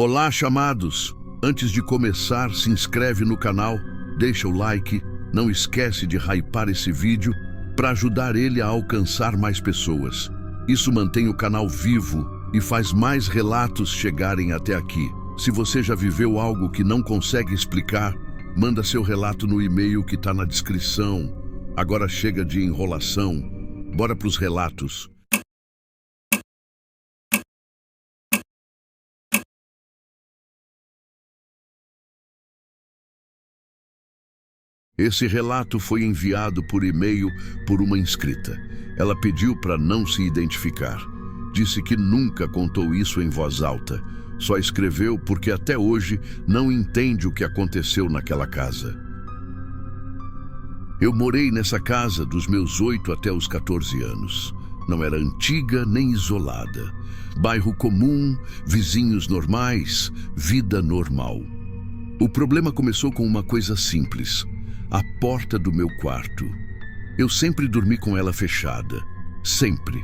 Olá, chamados! Antes de começar, se inscreve no canal, deixa o like, não esquece de hypar esse vídeo para ajudar ele a alcançar mais pessoas. Isso mantém o canal vivo e faz mais relatos chegarem até aqui. Se você já viveu algo que não consegue explicar, manda seu relato no e-mail que está na descrição. Agora chega de enrolação, bora pros relatos. Esse relato foi enviado por e-mail por uma inscrita. Ela pediu para não se identificar. Disse que nunca contou isso em voz alta. Só escreveu porque até hoje não entende o que aconteceu naquela casa. Eu morei nessa casa dos meus 8 até os 14 anos. Não era antiga nem isolada. Bairro comum, vizinhos normais, vida normal. O problema começou com uma coisa simples. A porta do meu quarto. Eu sempre dormi com ela fechada. Sempre.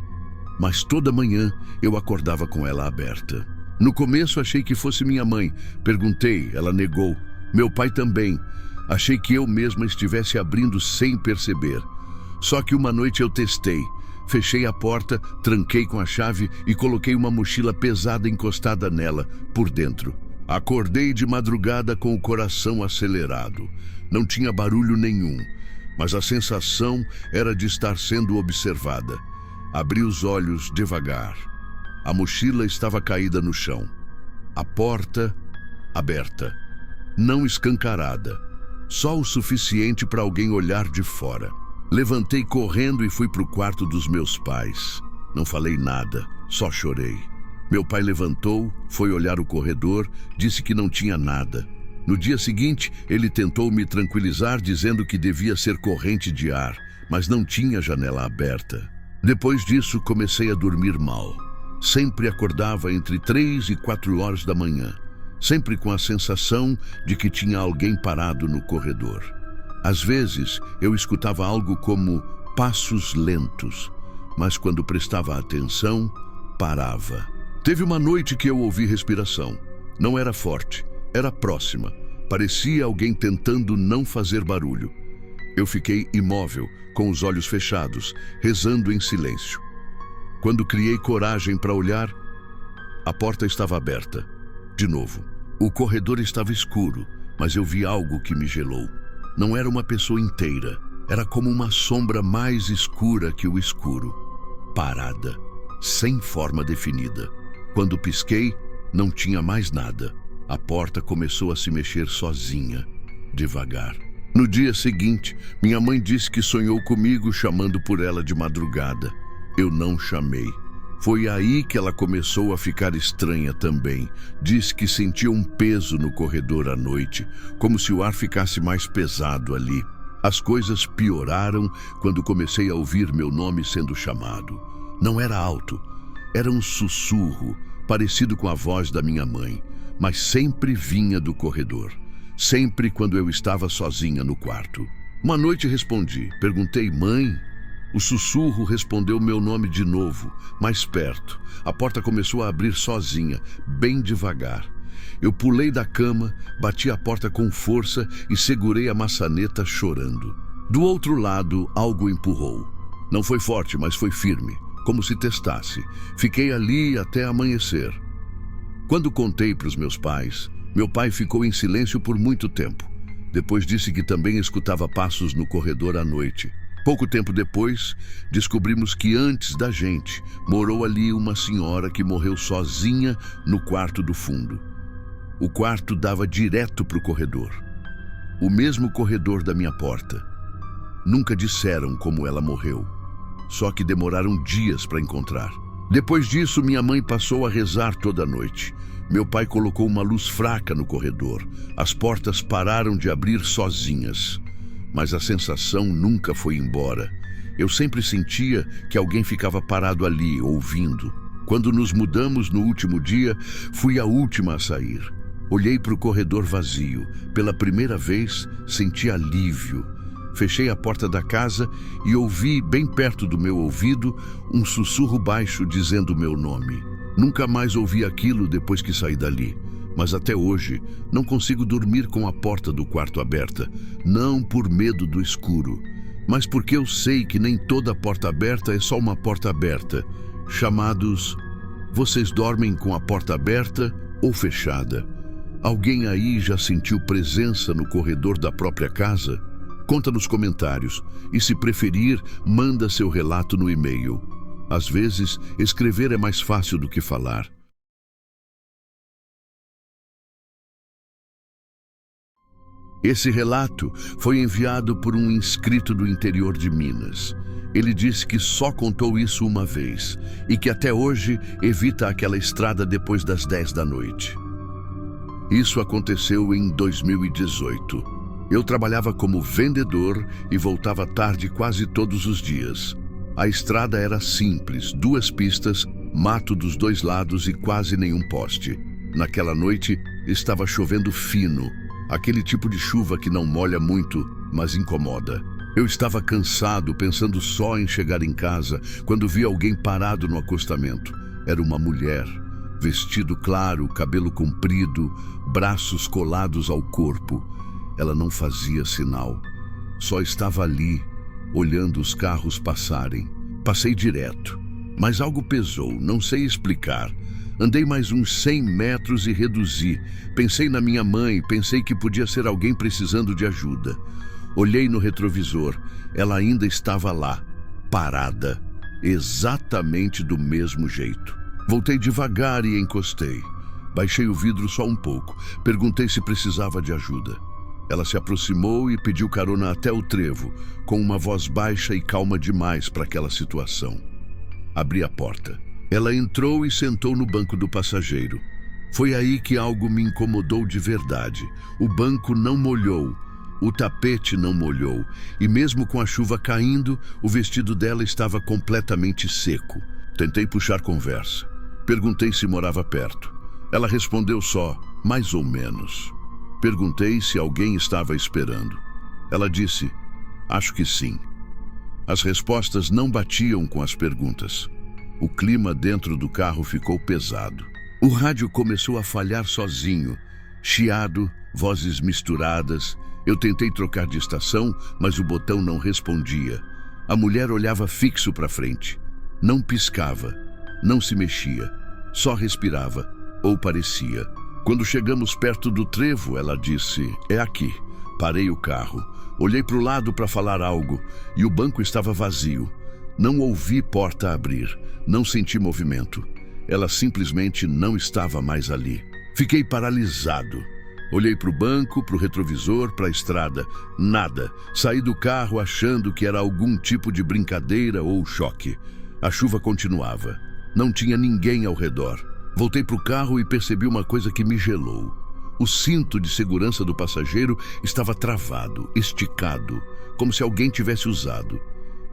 Mas toda manhã eu acordava com ela aberta. No começo achei que fosse minha mãe. Perguntei, ela negou. Meu pai também. Achei que eu mesma estivesse abrindo sem perceber. Só que uma noite eu testei. Fechei a porta, tranquei com a chave e coloquei uma mochila pesada encostada nela, por dentro. Acordei de madrugada com o coração acelerado. Não tinha barulho nenhum, mas a sensação era de estar sendo observada. Abri os olhos devagar. A mochila estava caída no chão. A porta aberta, não escancarada, só o suficiente para alguém olhar de fora. Levantei correndo e fui para o quarto dos meus pais. Não falei nada, só chorei. Meu pai levantou, foi olhar o corredor, disse que não tinha nada. No dia seguinte, ele tentou me tranquilizar, dizendo que devia ser corrente de ar, mas não tinha janela aberta. Depois disso, comecei a dormir mal. Sempre acordava entre 3 e 4 horas da manhã, sempre com a sensação de que tinha alguém parado no corredor. Às vezes, eu escutava algo como passos lentos, mas quando prestava atenção, parava. Teve uma noite que eu ouvi respiração. Não era forte, era próxima. Parecia alguém tentando não fazer barulho. Eu fiquei imóvel, com os olhos fechados, rezando em silêncio. Quando criei coragem para olhar, a porta estava aberta. De novo. O corredor estava escuro, mas eu vi algo que me gelou. Não era uma pessoa inteira. Era como uma sombra mais escura que o escuro. Parada, sem forma definida. Quando pisquei, não tinha mais nada. A porta começou a se mexer sozinha, devagar. No dia seguinte, minha mãe disse que sonhou comigo chamando por ela de madrugada. Eu não chamei. Foi aí que ela começou a ficar estranha também. Disse que sentia um peso no corredor à noite, como se o ar ficasse mais pesado ali. As coisas pioraram quando comecei a ouvir meu nome sendo chamado. Não era alto, era um sussurro, parecido com a voz da minha mãe, mas sempre vinha do corredor. Sempre quando eu estava sozinha no quarto. Uma noite respondi, perguntei, mãe? O sussurro respondeu meu nome de novo, mais perto. A porta começou a abrir sozinha, bem devagar. Eu pulei da cama, bati a porta com força e segurei a maçaneta chorando. Do outro lado, algo empurrou. Não foi forte, mas foi firme, como se testasse. Fiquei ali até amanhecer. Quando contei para os meus pais, meu pai ficou em silêncio por muito tempo. Depois disse que também escutava passos no corredor à noite. Pouco tempo depois, descobrimos que antes da gente, morou ali uma senhora que morreu sozinha no quarto do fundo. O quarto dava direto para o corredor. O mesmo corredor da minha porta. Nunca disseram como ela morreu. Só que demoraram dias para encontrar. Depois disso, minha mãe passou a rezar toda noite. Meu pai colocou uma luz fraca no corredor. As portas pararam de abrir sozinhas. Mas a sensação nunca foi embora. Eu sempre sentia que alguém ficava parado ali, ouvindo. Quando nos mudamos no último dia, fui a última a sair. Olhei para o corredor vazio. Pela primeira vez, senti alívio. Fechei a porta da casa e ouvi, bem perto do meu ouvido, um sussurro baixo dizendo meu nome. Nunca mais ouvi aquilo depois que saí dali. Mas até hoje, não consigo dormir com a porta do quarto aberta, não por medo do escuro, mas porque eu sei que nem toda porta aberta é só uma porta aberta. Chamados, vocês dormem com a porta aberta ou fechada? Alguém aí já sentiu presença no corredor da própria casa? Conta nos comentários e, se preferir, manda seu relato no e-mail. Às vezes, escrever é mais fácil do que falar. Esse relato foi enviado por um inscrito do interior de Minas. Ele disse que só contou isso uma vez e que até hoje evita aquela estrada depois das 10 da noite. Isso aconteceu em 2018. Eu trabalhava como vendedor e voltava tarde quase todos os dias. A estrada era simples, 2 pistas, mato dos 2 lados e quase nenhum poste. Naquela noite estava chovendo fino, aquele tipo de chuva que não molha muito, mas incomoda. Eu estava cansado, pensando só em chegar em casa, quando vi alguém parado no acostamento. Era uma mulher, vestido claro, cabelo comprido, braços colados ao corpo. Ela não fazia sinal, só estava ali, olhando os carros passarem. Passei direto, mas algo pesou, não sei explicar. Andei mais uns 100 metros e reduzi. Pensei na minha mãe, pensei que podia ser alguém precisando de ajuda. Olhei no retrovisor, ela ainda estava lá, parada, exatamente do mesmo jeito. Voltei devagar e encostei. Baixei o vidro só um pouco, perguntei se precisava de ajuda. Ela se aproximou e pediu carona até o trevo, com uma voz baixa e calma demais para aquela situação. Abri a porta. Ela entrou e sentou no banco do passageiro. Foi aí que algo me incomodou de verdade. O banco não molhou, o tapete não molhou, e mesmo com a chuva caindo, o vestido dela estava completamente seco. Tentei puxar conversa. Perguntei se morava perto. Ela respondeu só, mais ou menos. Perguntei se alguém estava esperando. Ela disse, acho que sim. As respostas não batiam com as perguntas. O clima dentro do carro ficou pesado. O rádio começou a falhar sozinho, chiado, vozes misturadas. Eu tentei trocar de estação, mas o botão não respondia. A mulher olhava fixo para frente. Não piscava, não se mexia, só respirava, ou parecia. Quando chegamos perto do trevo, ela disse, é aqui. Parei o carro, olhei para o lado para falar algo, e o banco estava vazio. Não ouvi porta abrir, não senti movimento. Ela simplesmente não estava mais ali. Fiquei paralisado. Olhei para o banco, para o retrovisor, para a estrada. Nada. Saí do carro achando que era algum tipo de brincadeira ou choque. A chuva continuava. Não tinha ninguém ao redor. Voltei para o carro e percebi uma coisa que me gelou. O cinto de segurança do passageiro estava travado, esticado, como se alguém tivesse usado.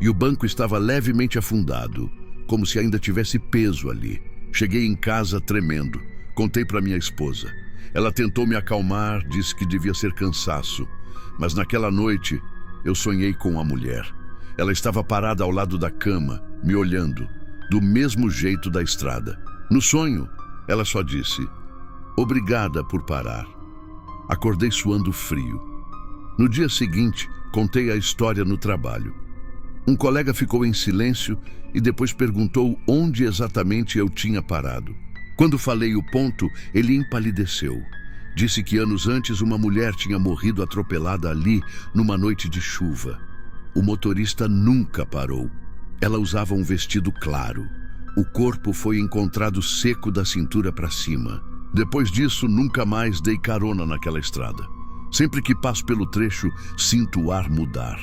E o banco estava levemente afundado, como se ainda tivesse peso ali. Cheguei em casa tremendo. Contei para minha esposa. Ela tentou me acalmar, disse que devia ser cansaço. Mas naquela noite, eu sonhei com a mulher. Ela estava parada ao lado da cama, me olhando, do mesmo jeito da estrada. No sonho, ela só disse, obrigada por parar. Acordei suando frio. No dia seguinte, contei a história no trabalho. Um colega ficou em silêncio e depois perguntou onde exatamente eu tinha parado. Quando falei o ponto, ele empalideceu. Disse que anos antes uma mulher tinha morrido atropelada ali numa noite de chuva. O motorista nunca parou. Ela usava um vestido claro. O corpo foi encontrado seco da cintura para cima. Depois disso, nunca mais dei carona naquela estrada. Sempre que passo pelo trecho, sinto o ar mudar.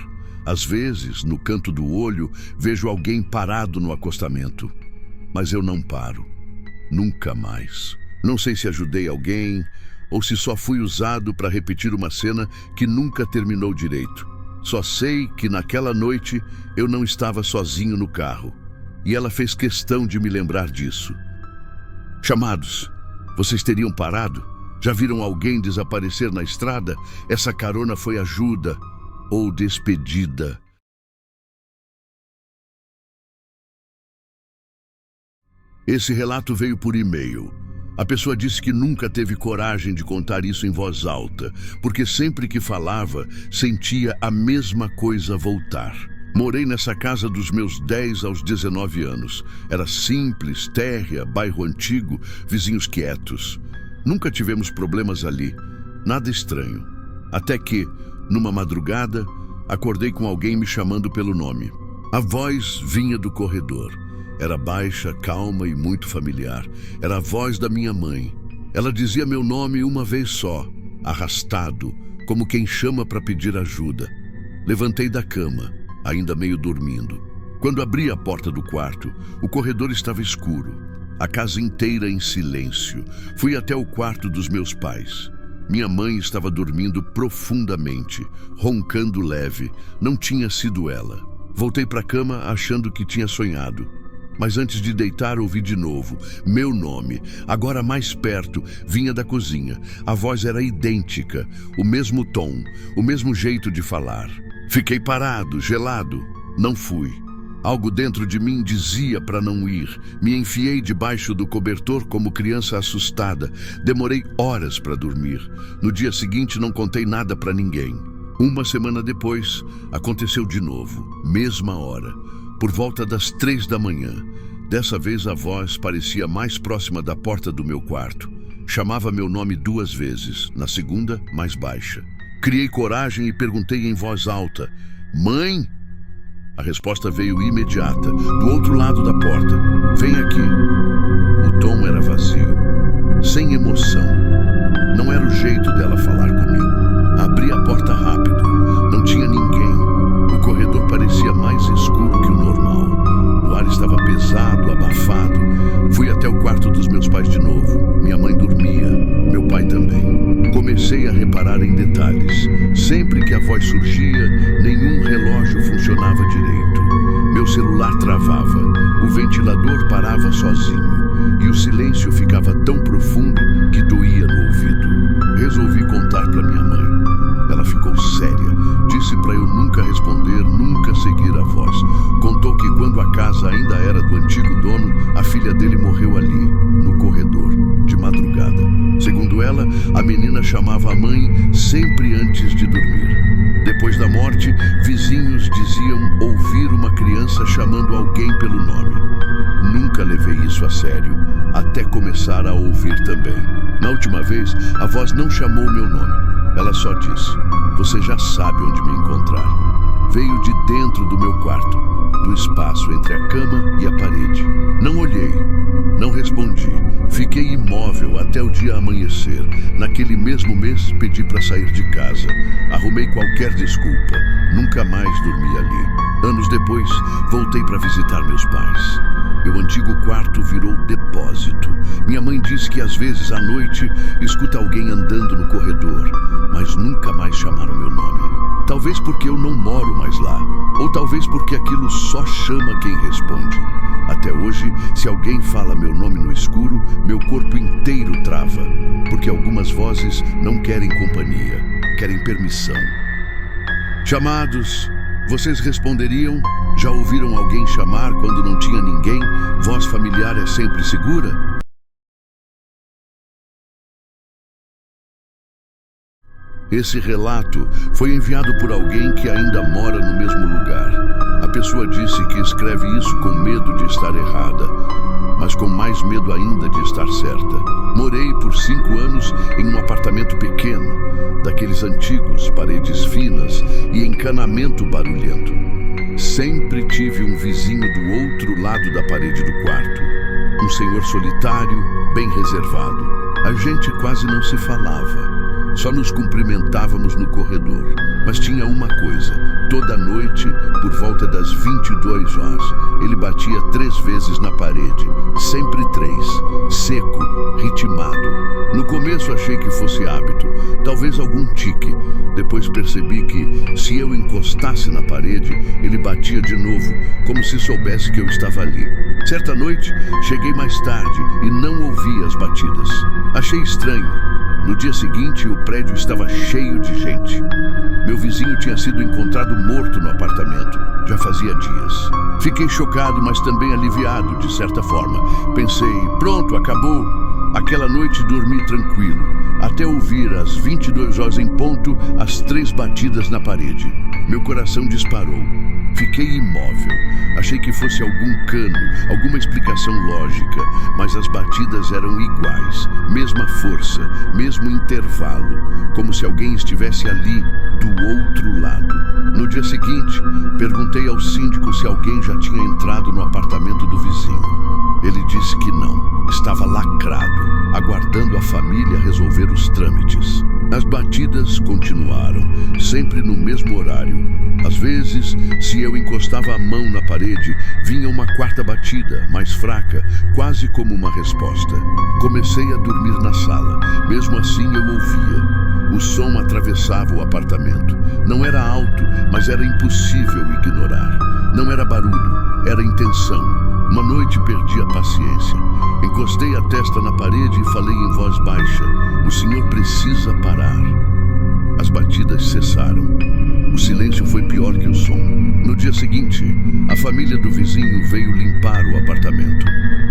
Às vezes, no canto do olho, vejo alguém parado no acostamento. Mas eu não paro. Nunca mais. Não sei se ajudei alguém ou se só fui usado para repetir uma cena que nunca terminou direito. Só sei que naquela noite eu não estava sozinho no carro. E ela fez questão de me lembrar disso. Chamados, vocês teriam parado? Já viram alguém desaparecer na estrada? Essa carona foi ajuda ou despedida. Esse relato veio por e-mail. A pessoa disse que nunca teve coragem de contar isso em voz alta, porque sempre que falava, sentia a mesma coisa voltar. Morei nessa casa dos meus 10 aos 19 anos. Era simples, térrea, bairro antigo, vizinhos quietos. Nunca tivemos problemas ali, nada estranho. Até que, numa madrugada, acordei com alguém me chamando pelo nome. A voz vinha do corredor. Era baixa, calma e muito familiar. Era a voz da minha mãe. Ela dizia meu nome uma vez só, arrastado, como quem chama para pedir ajuda. Levantei da cama, ainda meio dormindo. Quando abri a porta do quarto, o corredor estava escuro. A casa inteira em silêncio. Fui até o quarto dos meus pais. Minha mãe estava dormindo profundamente, roncando leve. Não tinha sido ela. Voltei para a cama achando que tinha sonhado. Mas antes de deitar, ouvi de novo. Meu nome, agora mais perto, vinha da cozinha. A voz era idêntica, o mesmo tom, o mesmo jeito de falar. Fiquei parado, gelado. Não fui. Algo dentro de mim dizia para não ir. Me enfiei debaixo do cobertor como criança assustada. Demorei horas para dormir. No dia seguinte não contei nada para ninguém. Uma semana depois, aconteceu de novo, mesma hora, por volta das 3 da manhã. Dessa vez a voz parecia mais próxima da porta do meu quarto. Chamava meu nome 2 vezes, na segunda, mais baixa. Criei coragem e perguntei em voz alta: "Mãe?" A resposta veio imediata, do outro lado da porta: "Vem aqui." O tom era vazio, sem emoção. Não era o jeito dela falar comigo. Abri a porta rápido. Não tinha ninguém. O corredor parecia mais escuro que o normal. O ar estava pesado, abafado. Fui até o quarto dos meus pais de novo. Minha mãe dormia, meu pai também. Comecei a reparar em detalhes. Sempre que a voz surgia, nenhum relógio funcionava direito. Meu celular travava, o ventilador parava sozinho e o silêncio ficava tão profundo que doía no ouvido. Resolvi contar para minha mãe. Ela ficou séria, disse para eu nunca responder, nunca seguir a voz. Contou que quando a casa ainda era do antigo dono, a filha dele morreu ali, no corredor, de madrugada. Segundo ela, a menina chamava a mãe sempre antes de dormir. Depois da morte, vizinhos diziam ouvir uma criança chamando alguém pelo nome. Nunca levei isso a sério, até começar a ouvir também. Na última vez, a voz não chamou meu nome. Ela só disse: "Você já sabe onde me encontrar." Veio de dentro do meu quarto, do espaço entre a cama e a parede. Não olhei, não respondi. Fiquei imóvel até o dia amanhecer. Naquele mesmo mês, pedi para sair de casa. Arrumei qualquer desculpa. Nunca mais dormi ali. Anos depois, voltei para visitar meus pais. Meu antigo quarto virou depósito. Minha mãe diz que às vezes à noite escuta alguém andando no corredor, mas nunca mais chamaram meu nome. Talvez porque eu não moro mais lá, ou talvez porque aquilo só chama quem responde. Até hoje, se alguém fala meu nome no escuro, meu corpo inteiro trava, porque algumas vozes não querem companhia, querem permissão. Chamados, vocês responderiam? Já ouviram alguém chamar quando não tinha ninguém? Voz familiar é sempre segura? Esse relato foi enviado por alguém que ainda mora no mesmo lugar. A pessoa disse que escreve isso com medo de estar errada, mas com mais medo ainda de estar certa. Morei por 5 anos em um apartamento pequeno, daqueles antigos, paredes finas e encanamento barulhento. Sempre tive um vizinho do outro lado da parede do quarto. Um senhor solitário, bem reservado. A gente quase não se falava. Só nos cumprimentávamos no corredor. Mas tinha uma coisa. Toda noite, por volta das 22 horas, ele batia 3 vezes na parede. Sempre 3. Seco, ritmado. No começo achei que fosse hábito. Talvez algum tique. Depois percebi que, se eu encostasse na parede, ele batia de novo, como se soubesse que eu estava ali. Certa noite, cheguei mais tarde e não ouvi as batidas. Achei estranho. No dia seguinte, o prédio estava cheio de gente. Meu vizinho tinha sido encontrado morto no apartamento. Já fazia dias. Fiquei chocado, mas também aliviado, de certa forma. Pensei, pronto, acabou. Aquela noite dormi tranquilo, até ouvir às 22 horas em ponto as 3 batidas na parede. Meu coração disparou. Fiquei imóvel. Achei que fosse algum cano, alguma explicação lógica, mas as batidas eram iguais, mesma força, mesmo intervalo, como se alguém estivesse ali, do outro lado. No dia seguinte, perguntei ao síndico se alguém já tinha entrado no apartamento do vizinho. Ele disse que não, estava lacrado, aguardando a família resolver os trâmites. As batidas continuaram, sempre no mesmo horário. Às vezes, se eu encostava a mão na parede, vinha uma 4ª batida, mais fraca, quase como uma resposta. Comecei a dormir na sala. Mesmo assim eu ouvia. O som atravessava o apartamento. Não era alto, mas era impossível ignorar. Não era barulho, era intenção. Uma noite perdi a paciência. Encostei a testa na parede e falei em voz baixa: "O senhor precisa parar." As batidas cessaram. O silêncio foi pior que o som. No dia seguinte, a família do vizinho veio limpar o apartamento.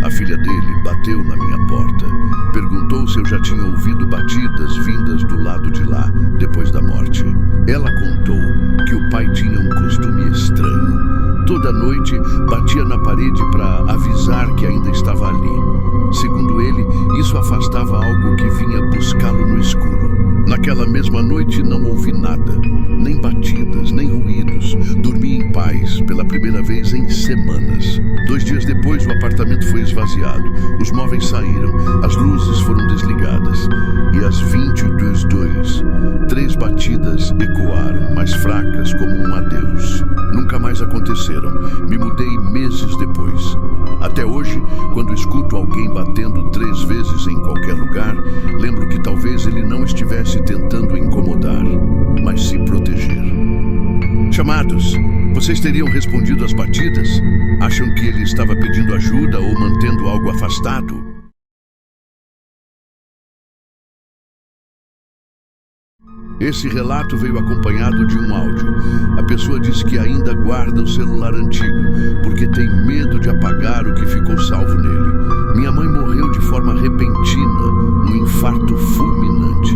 A filha dele bateu na minha porta. Perguntou se eu já tinha ouvido batidas vindas do lado de lá, depois da morte. Ela contou que o pai tinha um costume estranho. Toda noite batia na parede para avisar que ainda estava ali. Segundo ele, isso afastava algo que vinha buscá-lo no escuro. Naquela mesma noite não ouvi nada, nem batidas, nem ruídos. Dormi em paz pela primeira vez em semanas. 2 dias depois o apartamento foi esvaziado, os móveis saíram, as luzes foram desligadas. E às 22h02, 3 batidas ecoaram, mais fracas como um adeus. Nunca mais aconteceram. Me mudei meses depois. Até hoje, quando escuto alguém batendo 3 vezes em qualquer lugar, lembro que talvez ele não estivesse tentando incomodar, mas se proteger. Chamados, vocês teriam respondido às batidas? Acham que ele estava pedindo ajuda ou mantendo algo afastado? Esse relato veio acompanhado de um áudio. A pessoa disse que ainda guarda o celular antigo, porque tem medo de apagar o que ficou salvo nele. Minha mãe morreu de forma repentina, num infarto fulminante.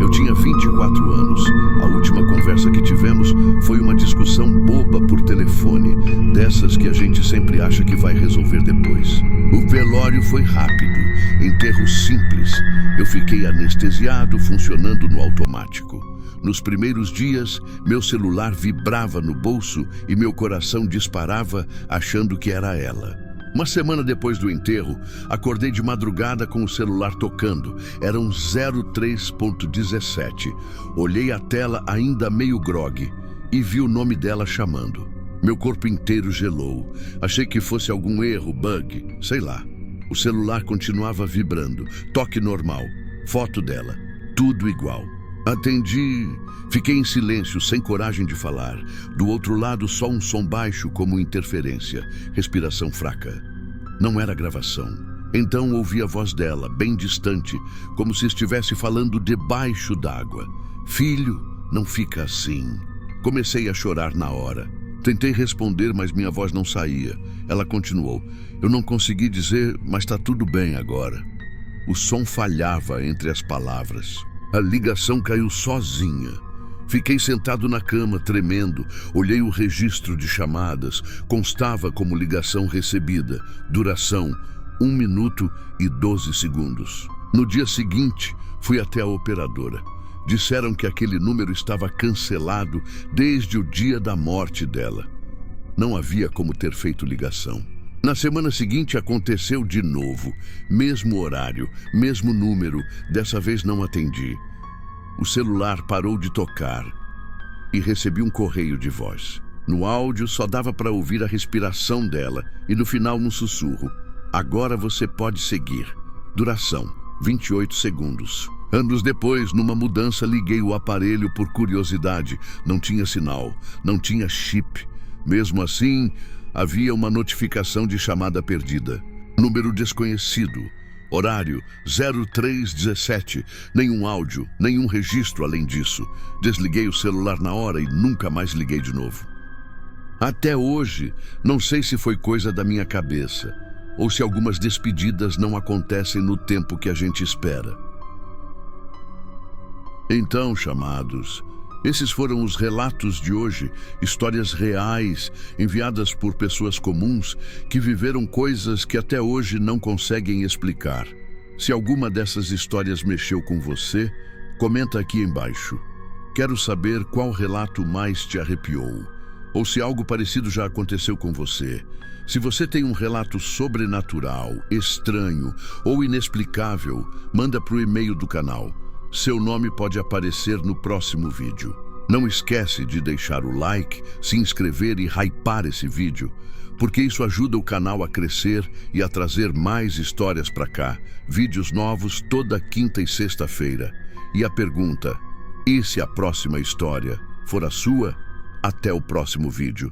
Eu tinha 24 anos. A última conversa que tivemos foi uma discussão boba por telefone, dessas que a gente sempre acha que vai resolver depois. O velório foi rápido, enterro simples. Eu fiquei anestesiado, funcionando no automático. Nos primeiros dias, meu celular vibrava no bolso e meu coração disparava, achando que era ela. Uma semana depois do enterro, acordei de madrugada com o celular tocando. Eram 03:17. Olhei a tela ainda meio grogue e vi o nome dela chamando. Meu corpo inteiro gelou. Achei que fosse algum erro, bug, sei lá. O celular continuava vibrando. Toque normal. Foto dela. Tudo igual. Atendi. Fiquei em silêncio, sem coragem de falar. Do outro lado, só um som baixo como interferência. Respiração fraca. Não era gravação. Então ouvi a voz dela, bem distante, como se estivesse falando debaixo d'água. "Filho, não fica assim." Comecei a chorar na hora. Tentei responder, mas minha voz não saía. Ela continuou: "Eu não consegui dizer, mas tá tudo bem agora." O som falhava entre as palavras. A ligação caiu sozinha. Fiquei sentado na cama, tremendo. Olhei o registro de chamadas. Constava como ligação recebida. Duração: 1 minuto e 12 segundos. No dia seguinte, fui até a operadora. Disseram que aquele número estava cancelado desde o dia da morte dela. Não havia como ter feito ligação. Na semana seguinte aconteceu de novo. Mesmo horário, mesmo número. Dessa vez não atendi. O celular parou de tocar e recebi um correio de voz. No áudio só dava para ouvir a respiração dela e no final um sussurro: "Agora você pode seguir." Duração: 28 segundos. Anos depois, numa mudança, liguei o aparelho por curiosidade. Não tinha sinal, não tinha chip. Mesmo assim, havia uma notificação de chamada perdida. Número desconhecido. Horário 03:17. Nenhum áudio, nenhum registro além disso. Desliguei o celular na hora e nunca mais liguei de novo. Até hoje, não sei se foi coisa da minha cabeça ou se algumas despedidas não acontecem no tempo que a gente espera. Então, chamados, esses foram os relatos de hoje, histórias reais, enviadas por pessoas comuns que viveram coisas que até hoje não conseguem explicar. Se alguma dessas histórias mexeu com você, comenta aqui embaixo. Quero saber qual relato mais te arrepiou, ou se algo parecido já aconteceu com você. Se você tem um relato sobrenatural, estranho ou inexplicável, manda para o e-mail do canal. Seu nome pode aparecer no próximo vídeo. Não esquece de deixar o like, se inscrever e hypar esse vídeo, porque isso ajuda o canal a crescer e a trazer mais histórias para cá. Vídeos novos toda quinta e sexta-feira. E a pergunta, e se a próxima história for a sua? Até o próximo vídeo.